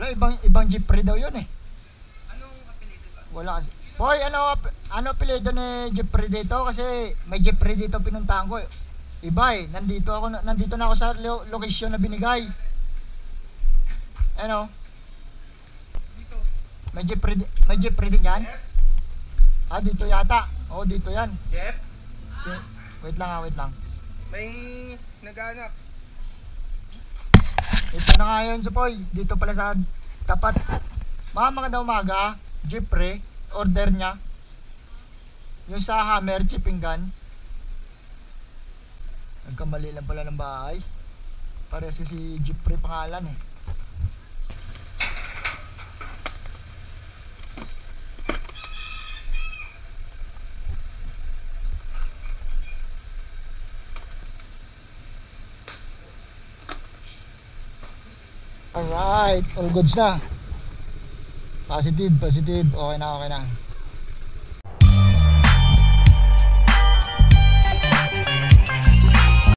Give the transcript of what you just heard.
Wala, ibang Jeffrey daw yun eh. Anong apelido ba? Wala kasi. Boy, ano apelido ni Jeffrey dito? Kasi may Jeffrey dito pinuntahan ko eh. Iba eh, nandito na ako sa location na binigay. Ano? Dito. May Jeffrey din yan? Jeff? Ah, dito yata. Oo, dito yan. Jeff? Wait lang. May naghanap. Ito na nga yun, Supoy. Dito pala sa tapat. Magandang umaga. Jeffrey, order niya. Yung sa hammer, chipping gun. Nagkamali lang pala ng bahay. Parehas kasi Jeffrey pangalan eh. Alright, all goods na. Positive. Okay na.